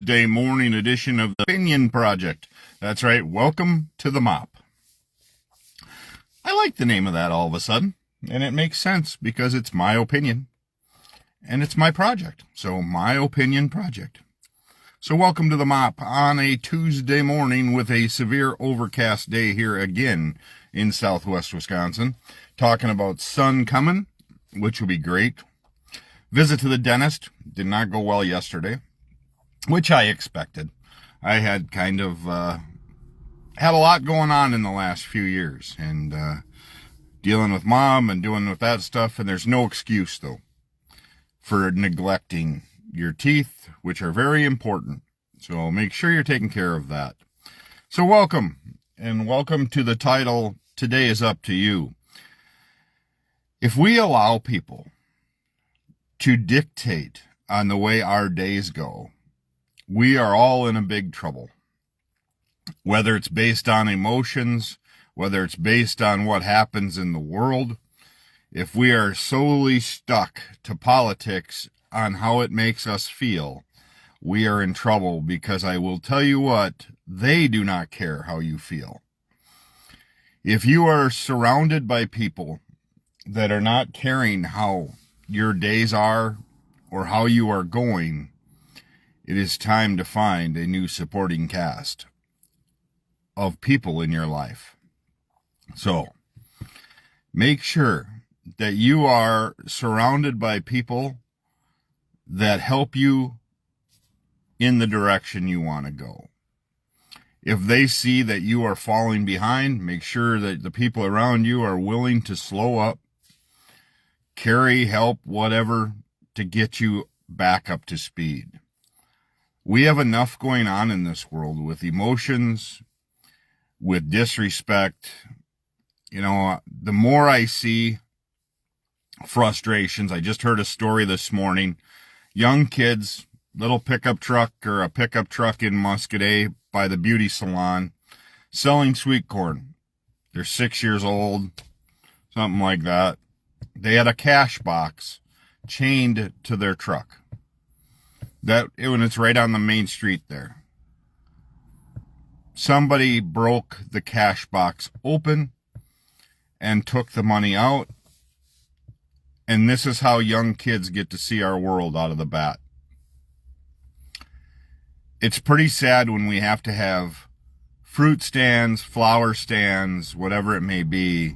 Day morning edition of the Opinion Project. That's right. Welcome to the mop. I like the name of that all of a sudden, and it makes sense because it's my opinion and it's my project. So my opinion project. So welcome to the mop on a Tuesday morning with a severe overcast day here again in southwest Wisconsin. Talking about sun coming, which will be great. Visit to the dentist did not go well yesterday, which I expected. I had kind of had a lot going on in the last few years, and dealing with mom and doing with that stuff, and there's no excuse, though, for neglecting your teeth, which are very important. So make sure you're taking care of that. So welcome, and welcome to the title, Today is Up to You. If we allow people to dictate on the way our days go, we are all in a big trouble. Whether it's based on emotions, whether it's based on what happens in the world, if we are solely stuck to politics on how it makes us feel, we are in trouble, because I will tell you what, they do not care how you feel. If you are surrounded by people that are not caring how your days are or how you are going, it is time to find a new supporting cast of people in your life. So make sure that you are surrounded by people that help you in the direction you want to go. If they see that you are falling behind, make sure that the people around you are willing to slow up, carry, help, whatever, to get you back up to speed. We have enough going on in this world with emotions, with disrespect. You know, the more I see frustrations, I just heard a story this morning. Young kids, little pickup truck or a pickup truck in Muscadet by the beauty salon, selling sweet corn. They're 6 years old, something like that. They had a cash box chained to their truck. When it's right on the main street there. Somebody broke the cash box open and took the money out. And this is how young kids get to see our world out of the bat. It's pretty sad when we have to have fruit stands, flower stands, whatever it may be,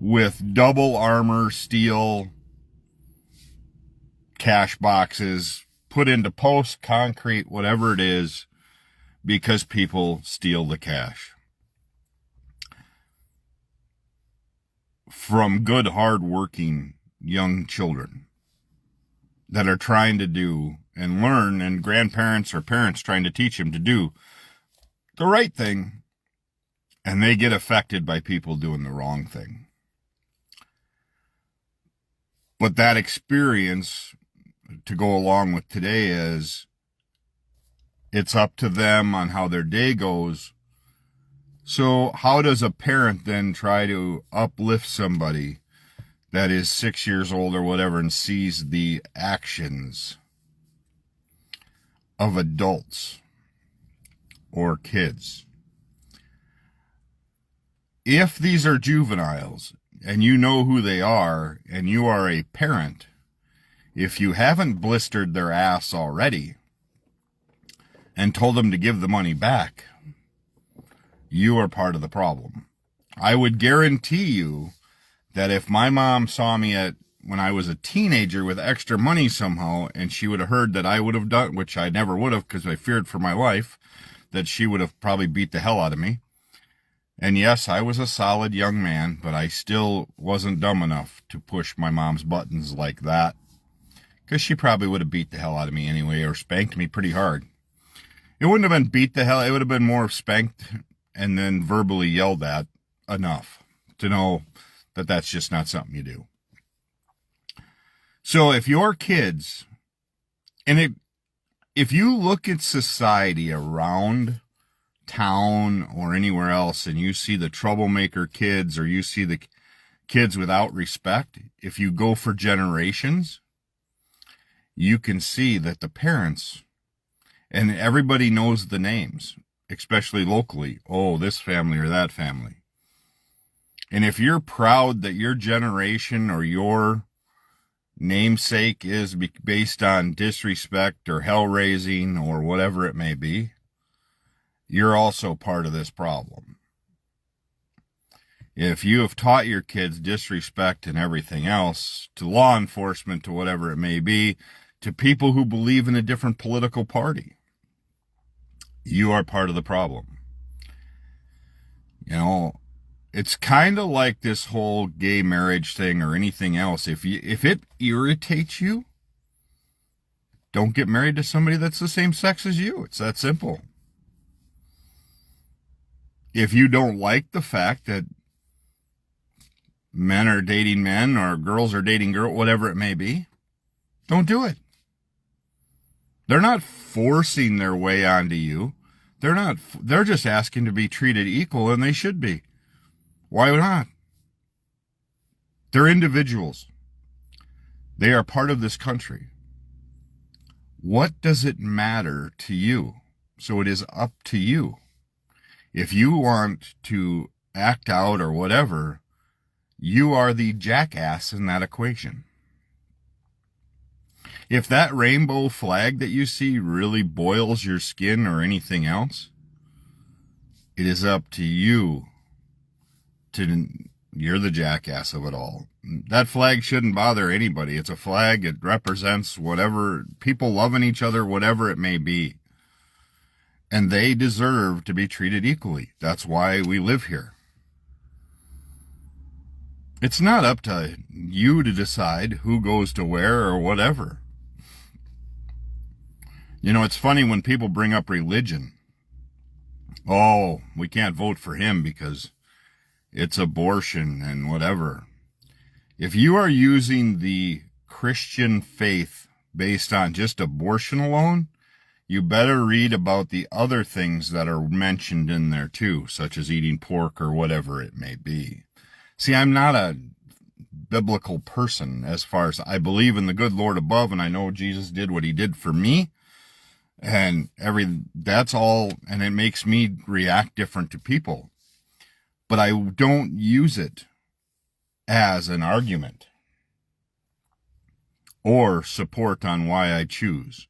with double armor steel cash boxes put into post, concrete, whatever it is, because people steal the cash from good, hard-working young children that are trying to do and learn, and grandparents or parents trying to teach them to do the right thing, and they get affected by people doing the wrong thing. But that experience, to go along with today, is it's up to them on how their day goes. So how does a parent then try to uplift somebody that is 6 years old or whatever and sees the actions of adults or kids? If these are juveniles and you know who they are and you are a parent, if you haven't blistered their ass already and told them to give the money back, you are part of the problem. I would guarantee you that if my mom saw me when I was a teenager with extra money somehow, and she would have heard that I would have done, which I never would have because I feared for my life, that she would have probably beat the hell out of me. And yes, I was a solid young man, but I still wasn't dumb enough to push my mom's buttons like that, because she probably would have beat the hell out of me anyway, or spanked me pretty hard. It wouldn't have been beat the hell, it would have been more spanked and then verbally yelled at enough to know that that's just not something you do. So if your kids, if you look at society around town or anywhere else and you see the troublemaker kids, or you see the kids without respect, if you go for generations, you can see that the parents And everybody knows the names, especially locally. Oh, this family or that family. And if you're proud that your generation or your namesake is based on disrespect or hell raising or whatever it may be, you're also part of this problem. If you have taught your kids disrespect and everything else, to law enforcement, to whatever it may be, to people who believe in a different political party, you are part of the problem. You know, it's kind of like this whole gay marriage thing or anything else. If it irritates you, don't get married to somebody that's the same sex as you. It's that simple. If you don't like the fact that men are dating men or girls are dating girls, whatever it may be, don't do it. They're not forcing their way onto you. They're just asking to be treated equal, and they should be. Why not? They're individuals. They are part of this country. What does it matter to you? So it is up to you. If you want to act out or whatever, you are the jackass in that equation. If that rainbow flag that you see really boils your skin or anything else, it is up to you. You're the jackass of it all. That flag shouldn't bother anybody. It's a flag. It represents whatever, people loving each other, whatever it may be. And they deserve to be treated equally. That's why we live here. It's not up to you to decide who goes to where or whatever. You know, it's funny when people bring up religion. Oh, we can't vote for him because it's abortion and whatever. If you are using the Christian faith based on just abortion alone, you better read about the other things that are mentioned in there too, such as eating pork or whatever it may be. See, I'm not a biblical person as far as I believe in the good Lord above, and I know Jesus did what he did for me. And that's all, and it makes me react different to people. But I don't use it as an argument or support on why I choose.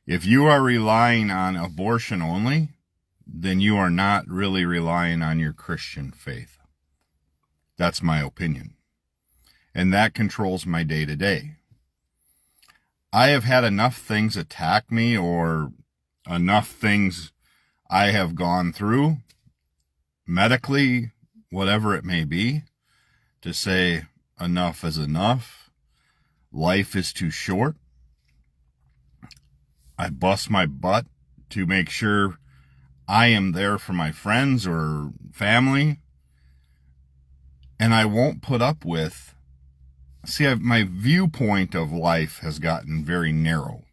If you are relying on abortion only, then you are not really relying on your Christian faith. That's my opinion. And that controls my day-to-day. I have had enough things attack me or enough things I have gone through, medically, whatever it may be, to say enough is enough. Life is too short. I bust my butt to make sure I am there for my friends or family. And I won't put up with, my viewpoint of life has gotten very narrow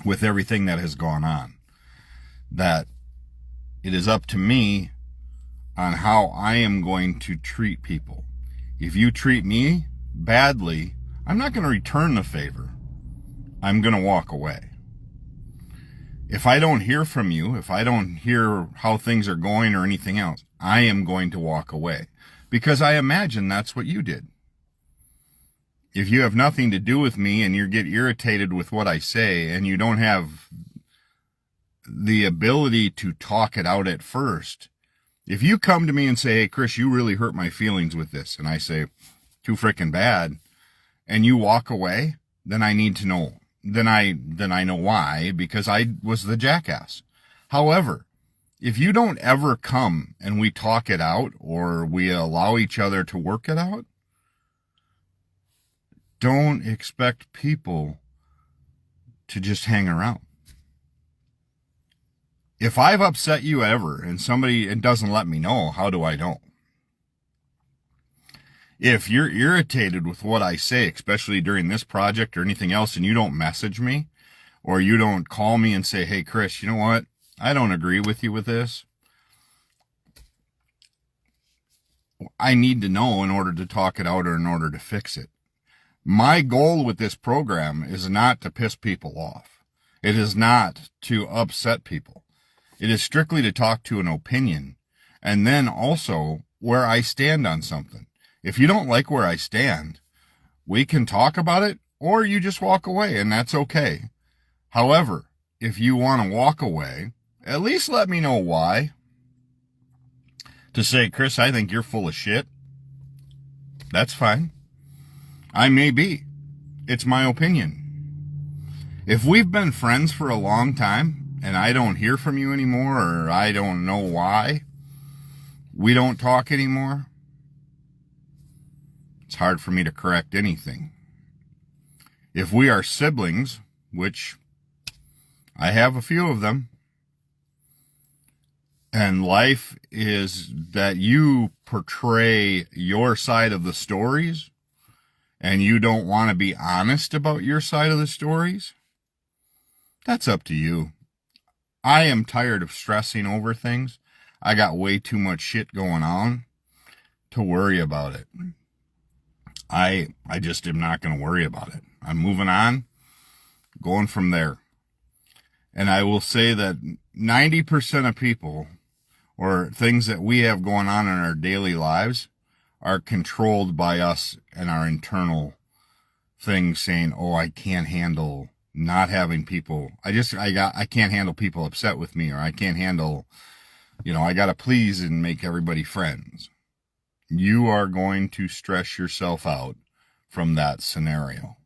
with everything that has gone on. That it is up to me on how I am going to treat people. If you treat me badly, I'm not going to return the favor. I'm going to walk away. If I don't hear from you, if I don't hear how things are going or anything else, I am going to walk away. Because I imagine that's what you did. If you have nothing to do with me and you get irritated with what I say and you don't have the ability to talk it out at first, if you come to me and say, hey, Chris, you really hurt my feelings with this, and I say, too frickin' bad, and you walk away, then I need to know. Then I know why, because I was the jackass. However, if you don't ever come and we talk it out or we allow each other to work it out, don't expect people to just hang around. If I've upset you ever and somebody doesn't let me know, how do I know? If you're irritated with what I say, especially during this project or anything else, and you don't message me or you don't call me and say, hey, Chris, you know what? I don't agree with you with this. I need to know in order to talk it out or in order to fix it. My goal with this program is not to piss people off. It is not to upset people. It is strictly to talk to an opinion, and then also where I stand on something. If you don't like where I stand, we can talk about it, or you just walk away, and that's okay. However, if you want to walk away, at least let me know why. To say, Chris, I think you're full of shit, that's fine. I may be. It's my opinion. If we've been friends for a long time and I don't hear from you anymore, or I don't know why we don't talk anymore, it's hard for me to correct anything. If we are siblings, which I have a few of them, and life is that you portray your side of the stories and you don't want to be honest about your side of the stories, that's up to you. I am tired of stressing over things. I got way too much shit going on to worry about it. I just am not going to worry about it. I'm moving on, going from there. And I will say that 90% of people, or things that we have going on in our daily lives, are controlled by us and our internal things saying, oh, I can't handle not having people. I can't handle people upset with me, or I can't handle, I got to please and make everybody friends. You are going to stress yourself out from that scenario.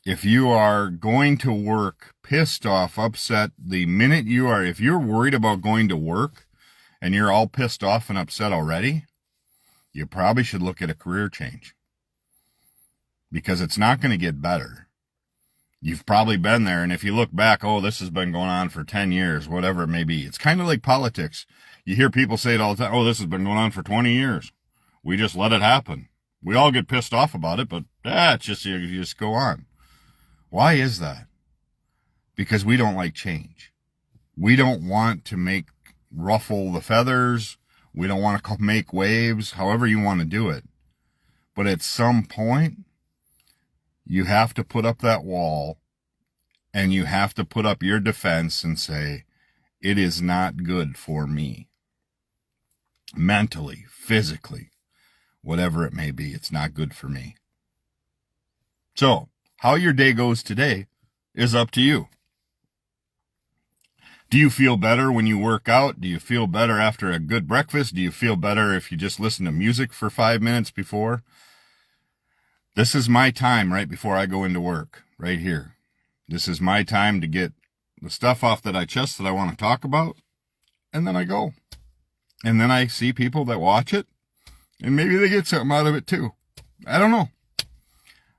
If you are going to work pissed off, upset, if you're worried about going to work and you're all pissed off and upset already, you probably should look at a career change, because it's not going to get better. You've probably been there, and if you look back, oh, this has been going on for 10 years, whatever it may be. It's kind of like politics. You hear people say it all the time, oh, this has been going on for 20 years. We just let it happen. We all get pissed off about it, but it's just, you just go on. Why is that? Because we don't like change. We don't want to ruffle the feathers. We don't want to make waves, however you want to do it. But at some point, you have to put up that wall, and you have to put up your defense and say, it is not good for me. Mentally, physically, whatever it may be, it's not good for me. So, how your day goes today is up to you. Do you feel better when you work out? Do you feel better after a good breakfast? Do you feel better if you just listen to music for 5 minutes before? This is my time right before I go into work, right here. This is my time to get the stuff off that I want to talk about, and then I go. And then I see people that watch it, and maybe they get something out of it too. I don't know.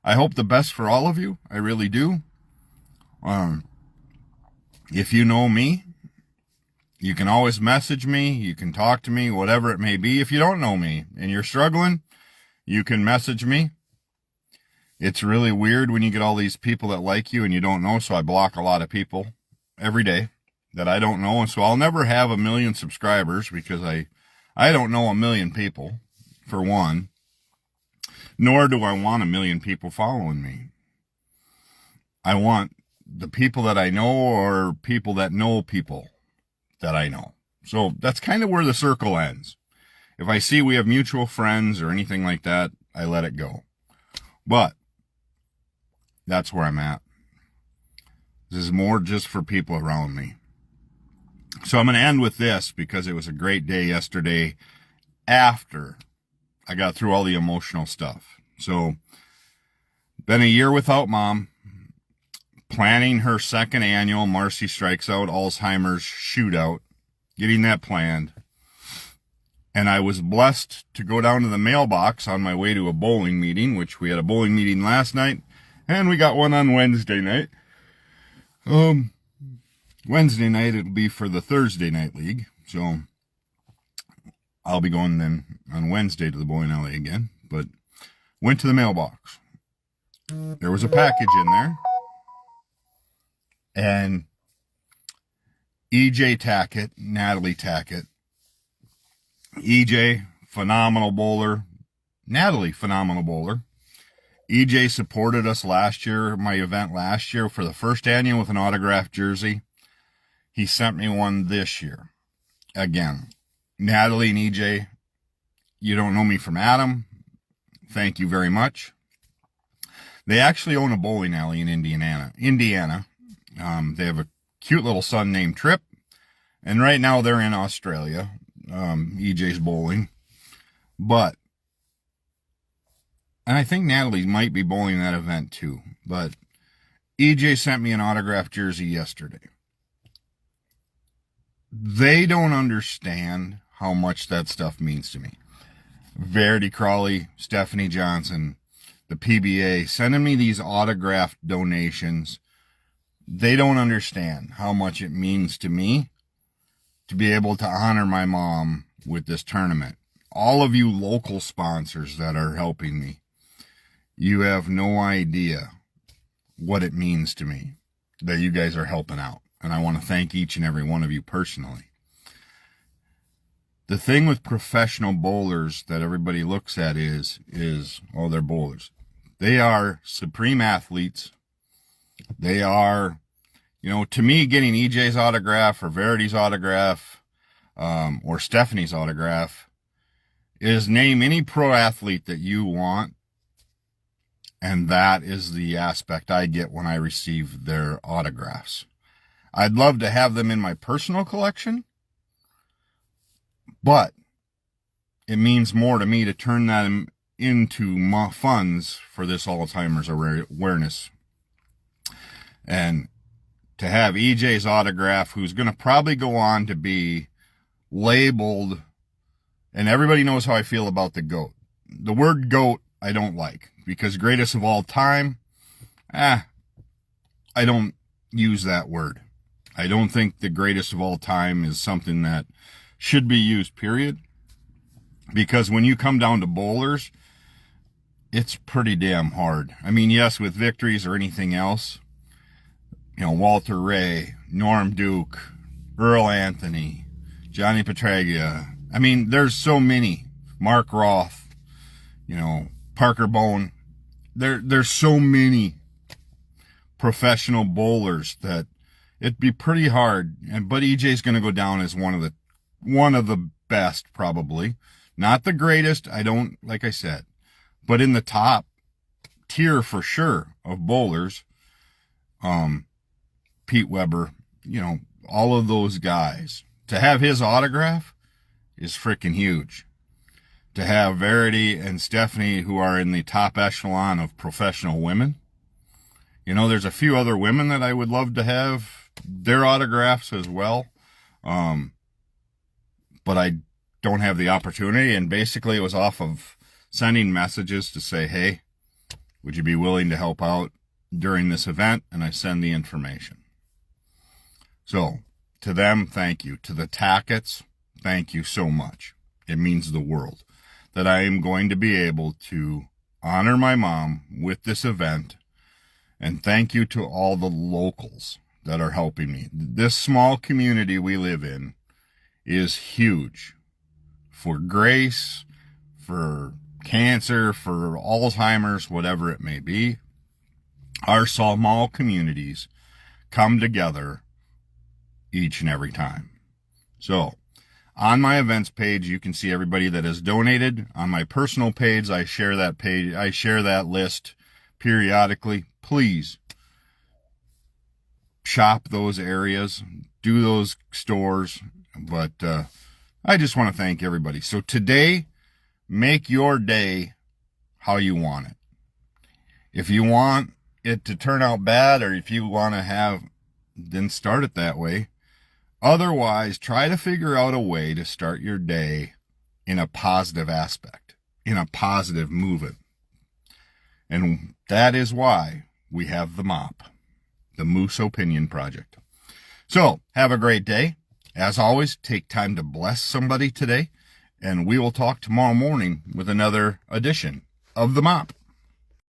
I hope the best for all of you. I really do. If you know me, you can always message me. You can talk to me, whatever it may be. If you don't know me and you're struggling, you can message me. It's really weird when you get all these people that like you and you don't know, so I block a lot of people every day that I don't know. And so I'll never have 1 million subscribers, because I don't know 1 million people, for one. Nor do I want 1 million people following me. I want the people that I know, or people that know people that I know. So that's kind of where the circle ends. If I see we have mutual friends or anything like that, I let it go. But that's where I'm at. This is more just for people around me. So I'm going to end with this, because it was a great day yesterday after I got through all the emotional stuff. So, been a year without Mom, planning her second annual Marcy Strikes Out Alzheimer's shootout, getting that planned. And I was blessed to go down to the mailbox on my way to a bowling meeting, which we had a bowling meeting last night, and we got one on Wednesday night. Wednesday night it'll be for the Thursday Night League, so I'll be going then on Wednesday to the bowling alley again. But went to the mailbox. There was a package in there, and EJ Tackett, Natalie Tackett. EJ, phenomenal bowler. Natalie, phenomenal bowler. EJ supported us last year, my event last year, for the first annual with an autographed jersey. He sent me one this year. Again, Natalie and EJ, you don't know me from Adam. Thank you very much. They actually own a bowling alley in Indiana. They have a cute little son named Trip. And right now they're in Australia. EJ's bowling. And I think Natalie might be bowling that event too. But EJ sent me an autographed jersey yesterday. They don't understand how much that stuff means to me. Verity Crawley, Stephanie Johnson, the PBA, sending me these autographed donations. They don't understand how much it means to me to be able to honor my mom with this tournament. All of you local sponsors that are helping me, you have no idea what it means to me that you guys are helping out. And I want to thank each and every one of you personally. The thing with professional bowlers that everybody looks at is, oh, they're bowlers. They are supreme athletes. They are, to me, getting EJ's autograph or Verity's autograph, or Stephanie's autograph is name any pro athlete that you want. And that is the aspect I get when I receive their autographs. I'd love to have them in my personal collection, but it means more to me to turn them into funds for this Alzheimer's awareness. And to have EJ's autograph, who's going to probably go on to be labeled, and everybody knows how I feel about the GOAT. The word GOAT I don't like, because greatest of all time, I don't use that word. I don't think the greatest of all time is something that should be used, period. Because when you come down to bowlers, it's pretty damn hard. I mean, yes, with victories or anything else, Walter Ray, Norm Duke, Earl Anthony, Johnny Petragia. I mean, there's so many. Mark Roth, Parker Bone. There's so many professional bowlers that it'd be pretty hard. But EJ's going to go down as one of the best, probably. Not the greatest, like I said, but in the top tier for sure of bowlers. Pete Weber, all of those guys. To have his autograph is freaking huge. To have Verity and Stephanie, who are in the top echelon of professional women. There's a few other women that I would love to have their autographs as well. But I don't have the opportunity. And basically it was off of sending messages to say, hey, would you be willing to help out during this event? And I send the information. So to them, thank you. To the Tacketts, thank you so much. It means the world that I am going to be able to honor my mom with this event. And thank you to all the locals that are helping me. This small community we live in is huge for Grace, for cancer, for Alzheimer's, whatever it may be. Our small communities come together each and every time. So on my events page, you can see everybody that has donated. On my personal page, I share that list periodically. Please shop those areas, do those stores. But I just want to thank everybody. So today, make your day how you want it. If you want it to turn out bad, or if you want to then start it that way. Otherwise, try to figure out a way to start your day in a positive aspect, in a positive movement. And that is why we have the MOP, the Moose Opinion Project. So, have a great day. As always, take time to bless somebody today, and we will talk tomorrow morning with another edition of the MOP.